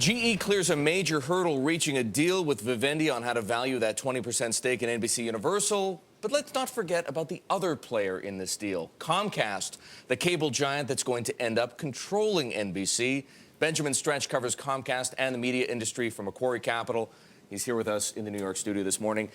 GE clears a major hurdle, reaching a deal with Vivendi on how to value that 20% stake in NBC Universal. But let's not forget about the other player in this deal, Comcast, the cable giant that's going to end up controlling NBC. Benjamin Stretch covers Comcast and the media industry for Macquarie Capital. He's here with us in the New York studio this morning.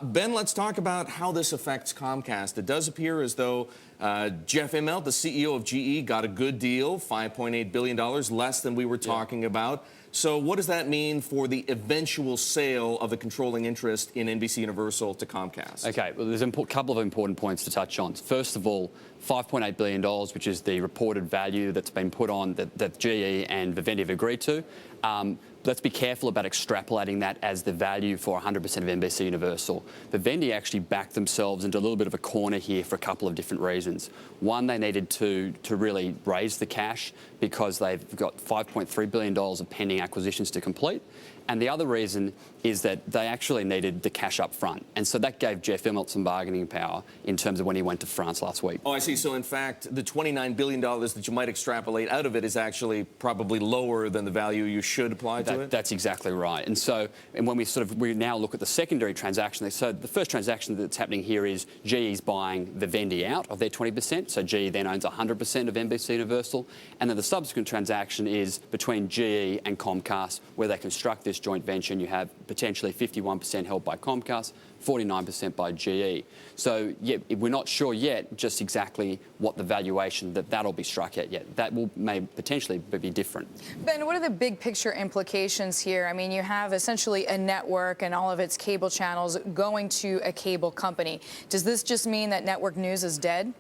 Ben, let's talk about how this affects Comcast. It does appear as though Jeff Immelt, the CEO of GE, got a good deal, $5.8 billion, less than we were talking about. So what does that mean for the eventual sale of the controlling interest in NBC Universal to Comcast? Okay, well, there's a couple of important points to touch on. First of all, $5.8 billion, which is the reported value that's been put on that GE and Vivendi have agreed to. Let's be careful about extrapolating that as the value for 100% of NBC Universal. Vivendi actually backed themselves into a little bit of a corner here for a couple of different reasons. One, they needed to really raise the cash because they've got $5.3 billion of pending acquisitions to complete. And the other reason is that they actually needed the cash up front. And so that gave Jeff Immelt some bargaining power in terms of when he went to France last week. Oh, I see. So, in fact, the $29 billion that you might extrapolate out of it is actually probably lower than the value you should apply to it? That's exactly right. And so, when we now look at the secondary transaction, so the first transaction that's happening here is GE's buying Vivendi out of their 20%. So GE then owns 100% of NBC Universal. And then the subsequent transaction is between GE and Comcast, where they construct this joint venture, and you have potentially 51% held by Comcast, 49% by GE. So, yeah, we're not sure yet just exactly what the valuation that'll be struck at yet. That may potentially be different. Ben, what are the big picture implications here? I mean, you have essentially a network and all of its cable channels going to a cable company. Does this just mean that network news is dead?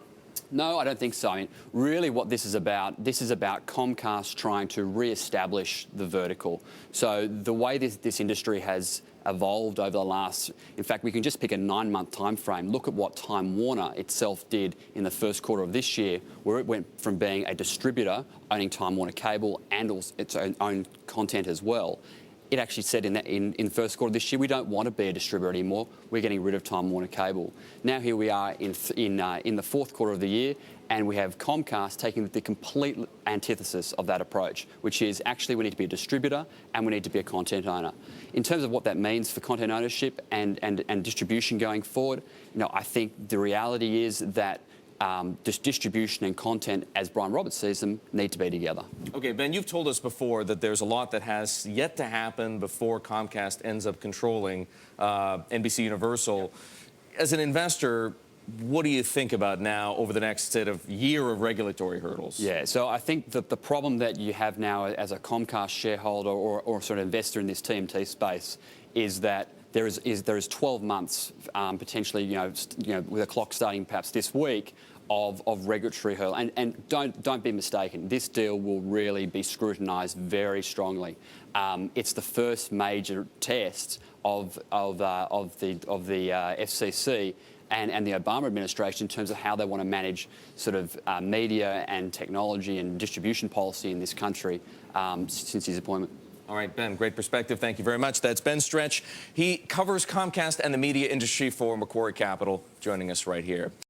No, I don't think so. I mean, really what this is about Comcast trying to re-establish the vertical. So the way this industry has evolved over the last, in fact, we can just pick a 9-month time frame. Look at what Time Warner itself did in the first quarter of this year, where it went from being a distributor, owning Time Warner Cable and also its own content as well. It actually said in the first quarter of this year, we don't want to be a distributor anymore. We're getting rid of Time Warner Cable. Now here we are in the fourth quarter of the year, and we have Comcast taking the complete antithesis of that approach, which is actually we need to be a distributor and we need to be a content owner. In terms of what that means for content ownership and distribution going forward, I think the reality is that distribution and content, as Brian Roberts sees them, need to be together. Okay, Ben, you've told us before that there's a lot that has yet to happen before Comcast ends up controlling NBC Universal. As an investor, what do you think about now over the next sort of year of regulatory hurdles? Yeah, so I think that the problem that you have now as a Comcast shareholder or sort of investor in this TMT space is that there is 12 months potentially, with a clock starting perhaps this week of regulatory hurdle. And don't be mistaken, this deal will really be scrutinised very strongly. It's the first major test of the FCC and the Obama administration in terms of how they want to manage sort of media and technology and distribution policy in this country since his appointment. All right, Ben, great perspective. Thank you very much. That's Ben Stretch. He covers Comcast and the media industry for Macquarie Capital, joining us right here.